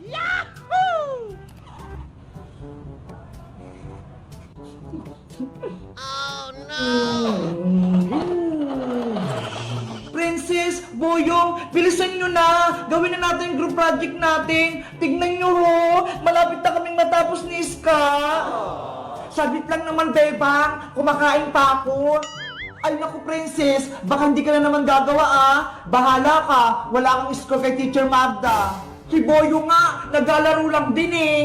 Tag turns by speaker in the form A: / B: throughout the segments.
A: Yahoo! Oh no!
B: Princess, Boyong, bilisan nyo na! Gawin na natin yung group project natin! Tignan nyo ho! Malapit na kaming matapos ni Iska! Sabit lang naman, Bebang! Kumakain pa ako! Ay naku, Princess! Baka hindi ka na naman gagawa ah! Bahala ka! Wala kang score kay Teacher Magda! Si Boyong nga! Naglalaro lang din eh!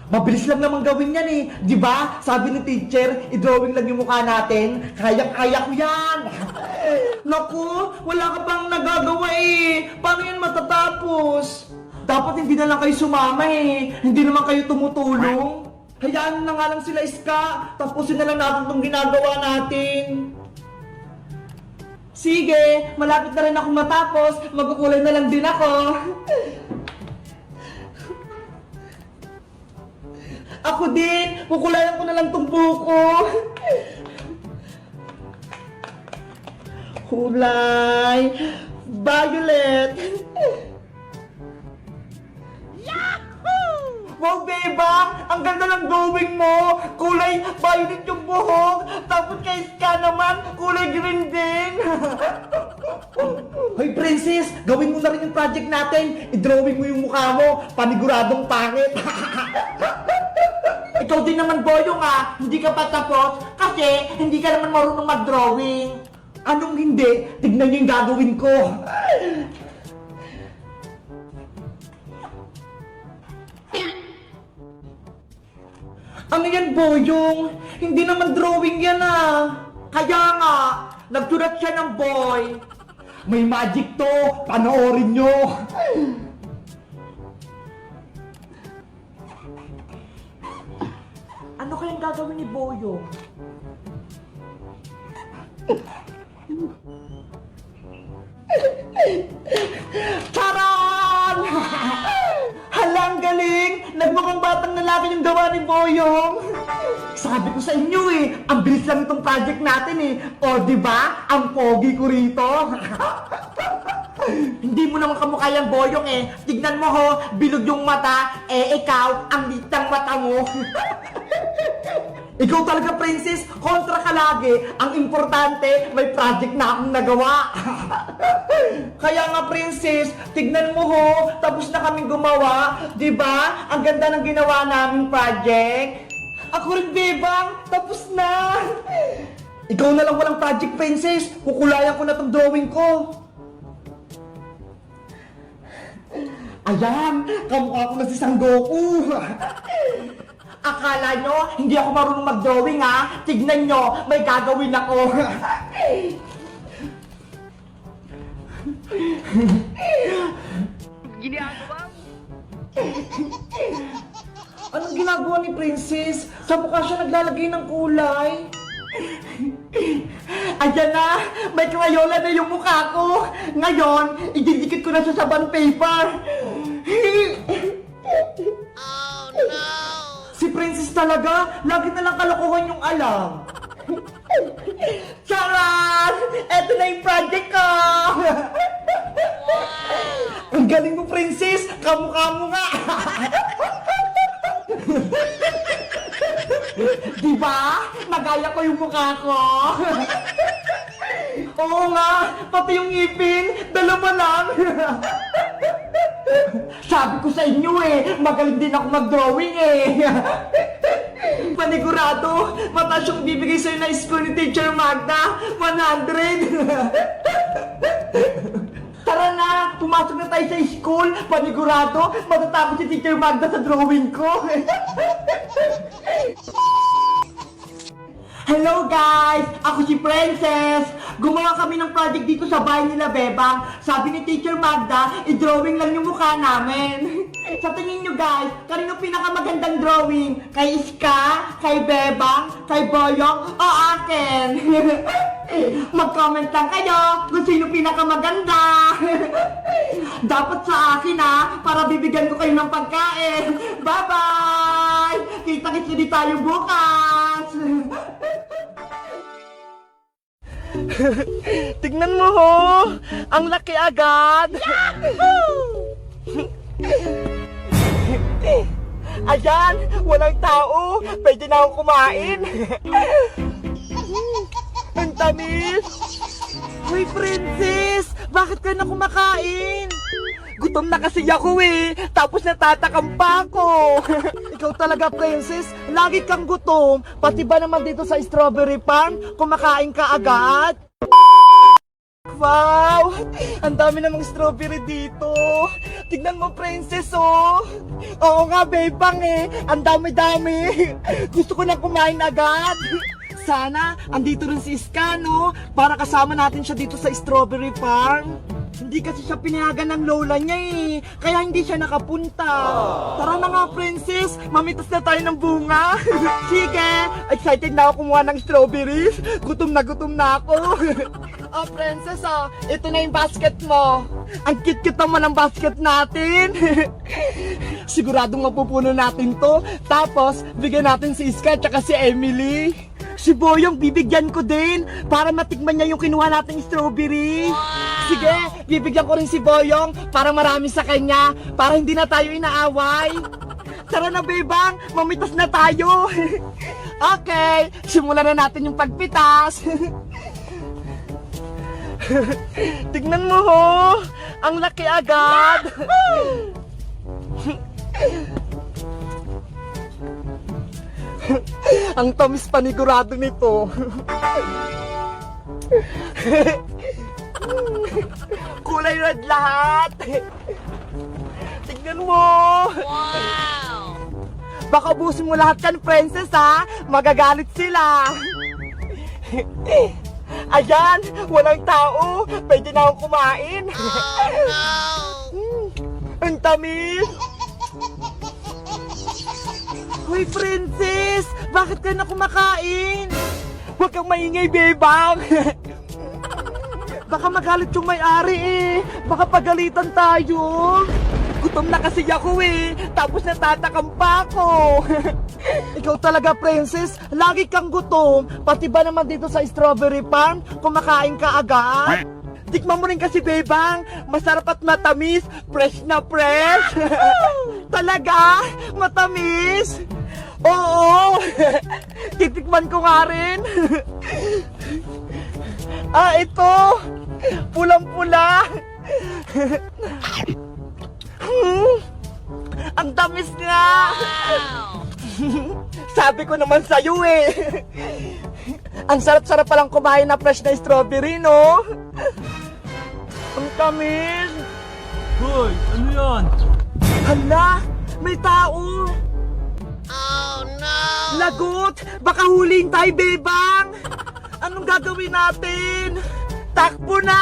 B: Mabilis lang naman gawin yan eh! Di ba? Sabi ni teacher, i-drawing lang yung mukha natin. Kaya-kaya ko yan! Naku, wala ka pang nagagawa eh! Paano yan matatapos? Dapat hindi na lang kayo sumama eh! Hindi naman kayo tumutulong! Hayaan na nga lang sila, Iska! Tapusin na lang natin itong ginagawa natin! Sige, malapit na rin ako matapos. Magkukulay na lang din ako. Ako din! Kukulayan ko na lang itong buko! Kulay! Violet!
A: Yahoo!
B: Wow, Bebang! Ang ganda ng drawing mo! Kulay violet yung buhok! Tapos kay Iska naman, kulay green din! Hoy, Princess! Gawin mo na rin yung project natin! I-drawing mo yung mukha mo! Paniguradong pangit! Ikaw din naman, Boyong ah! Hindi ka pa tapos kasi hindi ka naman marunong mag-drawing! Anong hindi? Tignan niyo yung gagawin ko! Ano yan, Boyong? Hindi naman drawing yan ah! Kaya nga, nagsulat siya ng boy! May magic to! Panoorin nyo! Ano kayang gagawin ni Boyong? Charan! Halang galing! Nagmukhang batang lalaki yung gawa ni Boyong! Sabi ko sa inyo eh, ang bilis lang itong project natin eh. O diba, ang pogi ko rito. Hindi mo naman kamukha yung Boyong eh. Tignan mo ho, bilog yung mata, eh ikaw, ang litang mata mo. Ikaw talaga, Princess, kontra ka lagi. Ang importante, may project na akong nagawa. Kaya nga, Princess, tignan mo ho, tapos na kaming gumawa. Diba? Ang ganda ng ginawa naming project. Ako rin, Bebang, tapos na. Ikaw na lang walang project, Princess. Kukulayan ko na tong drawing ko. Ayan, kamukha ko na si Sangoku. Akala nyo, hindi ako marunong mag-drawing ha? Tignan nyo, may gagawin ako.
A: Ginagawa mo?
B: Anong ginagawa ni Princess? Sa mukha siya naglalagay ng kulay. Ayan na! May crayola na yung mukha ko! Ngayon, ididikit ko na siya sa bond paper!
A: Oh no!
B: Si Princess talaga, lagi na lang kalokohan yung alam. Charan! Eto na yung project ko! Ang galing mo, Princess! Kamukha mo nga! Diba? Nagaya ko yung mukha ko! Oo nga! Pati yung ngipin! Dalawa lang! Sabi ko sa inyo eh! Magaling din ako mag-drawing eh! Panigurado! Mataas yung bibigay sa'yo na score ni Teacher Magda! 100! Tara na! Pumasok na tayo sa school! Panigurado! Matatapos si Teacher Magda sa drawing ko! Hello guys! Ako si Princess! Gumawa kami ng project dito sa bahay nila Bebang. Sabi ni Teacher Magda, i-drawing lang yung mukha namin. Sa tingin nyo guys, kanino pinakamagandang drawing? Kay Iska? Kay Bebang? Kay Boyong? O akin? Mag-comment lang kayo kung sino pinakamaganda. Dapat sa akin para bibigyan ko kayo ng pagkain. Bye-bye! Kita-kits ulit tayo bukas! Tignan mo ho! Ang laki agad! Yahoo! Ayan, walang tao. Pwede na akong kumain. Ang tamis. Hoy, princess! Bakit ka na kumakain? Gutom na kasi ako eh. Tapos natatakam pa ako. Ikaw talaga, princess. Lagi kang gutom. Pati ba naman dito sa strawberry farm, kumakain ka agad? Wow! Ang dami namang strawberry dito. Tignan mo, princess, oh. Oo nga, bebang eh. Ang dami-dami. Gusto ko na kumain agad. Sana, andito rin si Iska, no? Para kasama natin siya dito sa strawberry farm. Hindi kasi siya pinayagan ng lola niya eh. Kaya hindi siya nakapunta. Tara na nga, princess. Mamitas na tayo ng bunga. Sige. Excited na ako kumuha ng strawberries. Gutom na ako. Oh, princess, oh. Ito na yung basket mo. Ang cute-cute naman ang basket natin. Siguradong mapupuno natin to. Tapos, bigyan natin si Iska at si Emily. Si Boyong bibigyan ko din para matikman niya yung kinuha nating strawberry. Sige, bibigyan ko rin si Boyong para marami sa kanya, para hindi na tayo inaaway. Tara na, bebang, mamitas na tayo. Okay, simulan na natin yung pagpitas. Tignan mo ho, ang laki agad. Ang tamis panigurado nito. Kulay red lahat. Tignan mo.
A: Wow!
B: Baka ubusin mo lahat kan, princess, ha? Magagalit sila. Ayan, walang tao. Pwede na akong kumain.
A: Oh no!
B: Ang tamis. Hoy, princess! Bakit ka na kumakain? Huwag kang maingay, bebang! Baka magalit yung may-ari eh. Baka pagalitan tayo. Gutom na kasi ako eh. Tapos natatakam pa ako. Ikaw talaga, princess. Lagi kang gutom. Pati ba naman dito sa strawberry farm, kumakain ka agad? Tikman mo rin kasi, bebang. Masarap at matamis. Fresh na fresh. Talaga? Matamis? Oo. Titikman ko nga rin. Ito. Pulang-pula. Ang tamis nga.
A: Wow!
B: Sabi ko naman sa'yo eh. Ang sarap-sarap palang kumain na fresh na strawberry, no? Ang tamis.
C: Hoy, ano yan?
B: Hala, may tao.
A: Oh no!
B: Lagot, baka huling tayo, bebang. Anong gagawin natin? Takbo na!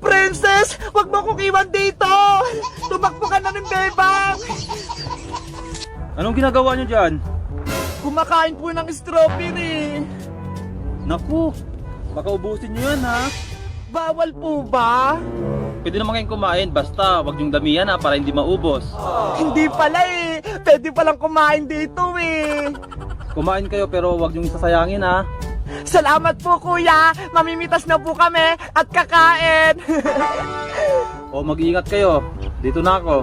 B: Princess, wag mo akong iwan dito. Tumakbo ka na rin, bebang.
C: Anong ginagawa nyo dyan?
B: Kumakain po ng strawberry.
C: Naku, baka ubusin nyo yan ha.
B: Bawal po ba?
C: Pwede naman kayong kumain, basta wag yung damihan ha para hindi maubos.
B: Hindi pala eh. Pwede palang kumain dito eh.
C: Kumain kayo pero wag yung sasayangin ha.
B: Salamat po, kuya. Mamimitas na po kami at kakain.
C: O mag-iingat kayo, dito na ako.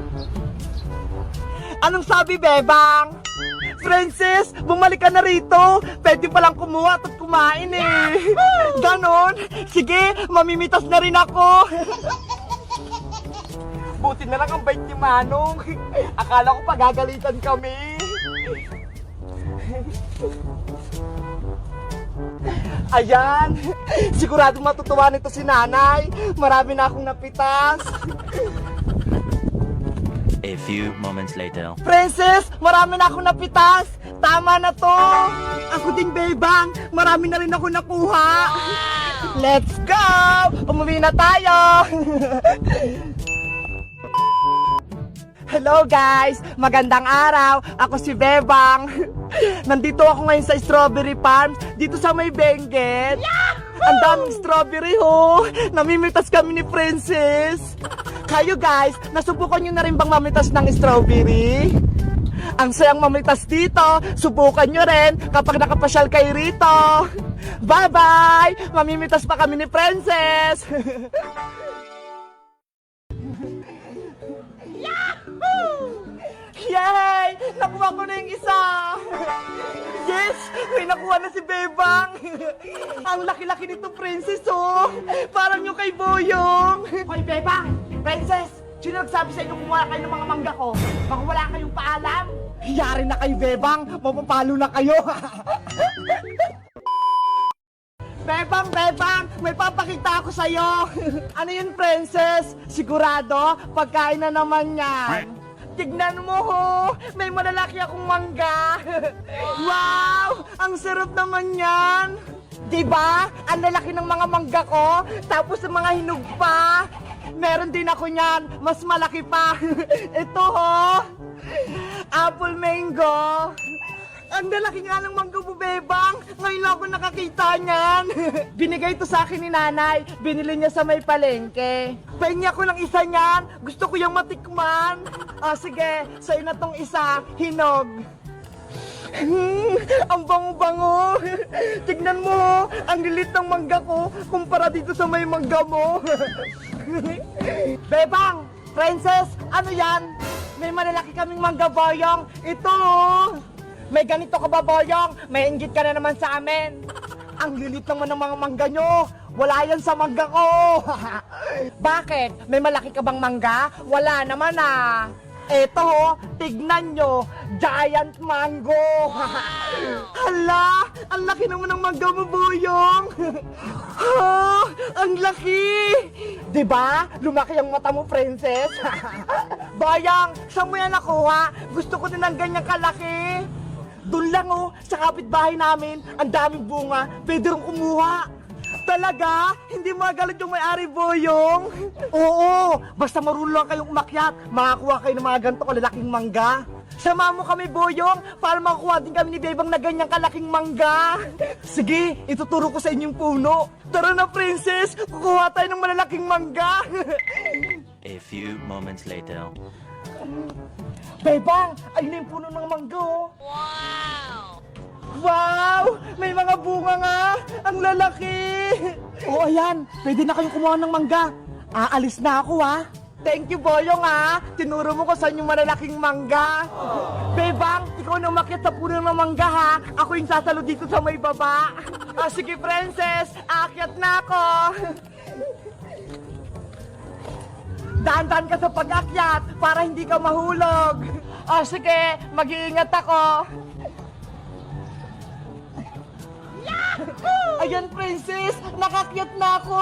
B: Anong sabi, bebang? Princess, bumalik ka na rito. Pwede palang kumuha at kumain eh. Ganon? Sige, mamimitas na rin ako. Buti na lang ang bait ni Manong. Akala ko pagagalitan kami. Ayan, sigurado matutuwa nito si nanay. Marami na akong napitas.
D: A few moments later.
B: Princess, marami na akong napitas. Tama na to. Ako din, bebang. Marami na rin ako nakuha. Let's go! Umuwi na tayo. Hello guys! Magandang araw! Ako si Bebang. Nandito ako ngayon sa strawberry farm dito sa may Benguet. Ang daming strawberry ho! Namimitas kami ni Princess. Kayo guys, nasubukan nyo na rin bang mamitas ng strawberry? Ang sayang mamitas dito, subukan nyo rin kapag nakapasyal kayo rito. Bye-bye! Mamimitas pa kami ni Princess! Nakuha ko na yung isa! Yes! May nakuha na si Bebang! Ang laki-laki nito, Princess, oh! Parang yung kay Boyong! Hoy, Bebang! Princess! Sino nagsabi sa inyo kumuha kayo ng mga mangga ko? Baka wala kayong paalam? Hiyari na kayo, Bebang! Mapapalo na kayo! Bebang, Bebang! May papakita ako sa'yo! Ano yun, Princess? Sigurado? Pagkain na naman yan! Tignan mo ho! May malalaki akong mangga! Wow! Ang sarap naman yan! Diba? Ang lalaki ng mga mangga ko, tapos ang mga hinog pa! Meron din ako niyan, mas malaki pa! Ito ho! Apple mango! Ang lalaki nga ng mangga mo, Bebang! Ngayon lang ako nakakita niyan! Binigay ito sa akin ni nanay. Binili niya sa may palengke. Pahingi ako ng isa niyan. Gusto ko yung matikman. Sige, sa'yo na tong isa. Hinog. Ang bango-bango. Tignan mo, ang lilit ng mangga ko kumpara dito sa may mangga mo. Bebang! Princess! Ano yan? May malalaki kaming mangga, Boyong. Ito! May ganito ka ba, Boyong? May inggit ka na naman sa amin. Ang lilit naman ng mga mangga nyo. Wala yan sa mangga ko. Bakit? May malaki ka bang mangga? Wala naman ah. Eto ho, tignan nyo. Giant mango. Hala, ang laki naman ng mangga mo, Boyong. Ha, ang laki. Diba? Lumaki ang mata mo, Princess. Boyong, saan mo yan nakuha? Gusto ko din ng ganyang kalaki. Doon lang oh, sa kapitbahay namin, ang daming bunga, pwede rin kumuha. Talaga? Hindi magalit yung may-ari, Boyong? Oo, basta marunong lang kayong umakyat, makakuha kayo ng mga ganito kalalaking mangga. Sama mo kami, Boyong, para makakuha din kami ni Bebang na ganyang kalaking mangga. Sige, ituturo ko sa inyong puno. Tara na, Princess, kukuha tayo ng malalaking mangga.
D: A few moments later.
B: Bebang, ayun na yung puno ng mangga, oh.
A: Wow!
B: Wow! May mga bunga nga! Ang lalaki! Oo, ayan. Pwede na kayong kumuha ng mangga. Aalis na ako, ha? Thank you, Boyong, ha? Tinuro mo ko saan yung malalaking mangga. Bebang, ikaw na umakyat sa puno ng mangga, ha? Ako yung sasalo dito sa may baba. Sige, Princess. Aakyat na ako. Dahan-dahan ka sa pag-akyat para hindi ka mahulog. Sige, mag-iingat ako. Ayan, Princess, nakakyat na ako.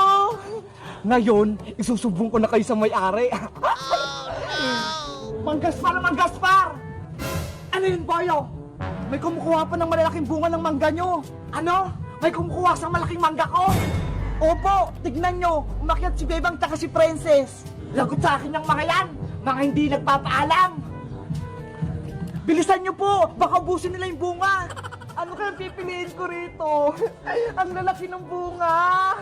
B: Ngayon, isusubong ko na kayo sa may-ari. Manggaspar, Manggaspar! Ano yun, Boyo? May kumukuha pa ng malalaking bunga ng mangga nyo. Ano? May kumukuha sa malaking mangga ko? Opo, tignan nyo. Umakyat si Bebang tsaka si Princess. Lagot sa akin ng mga yan. Mga hindi nagpapaalam. Bilisan nyo po, baka ubusin nila yung bunga. Ano kaya pipiliin ko rito? Ang lalaki ng bunga.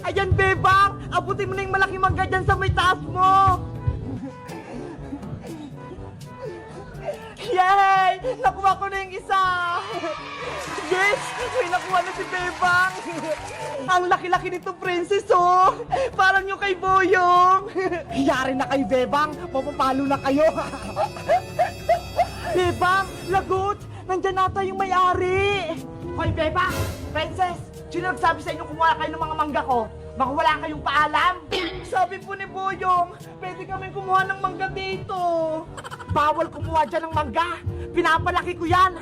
B: Ayan, Bebang, abutin mo na yung malaking mangga dyan sa may taas mo. Yay! Nakuha ko na yung isa. Yes! May nakuha na si Bebang. Ang laki-laki nito, Princess, oh. Parang yung kay Boyong. Hiyari na kayo, Bebang. Mapapalo na kayo. Bebang, lagot. Nandyan nata yung may-ari. Hoy, Bebang, Princess, sino nagsabi sa inyo kumuha kayo ng mga mangga ko? Baka wala kayong paalam. Sabi po ni Boyong, pwede kami kumuha ng mangga dito. Bawal kumuha dyan ng mangga. Pinapalaki ko yan.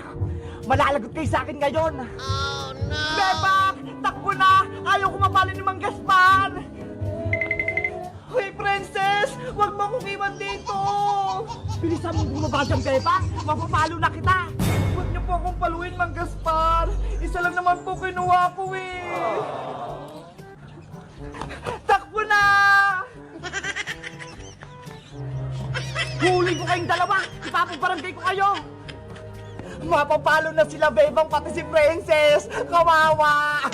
B: Malalagot kayo sa akin ngayon.
A: Oh no!
B: Bebang, takbo na. Ayaw ko mapalo ni Mang Gaspar. Hoy, Princess, wag mo akong iwan dito. Bilisan mo bumaba dyan, Bebang. Mapapalo na kita. Huwag niyo po akong paluin, Mang Gaspar. Isa lang naman po kinuha ko eh. Takbo na! Huli ko kayong dalawa! Ipapabarangay ko kayo! Mapapalo na sila, Bebang, pati si Princess! Kawawa!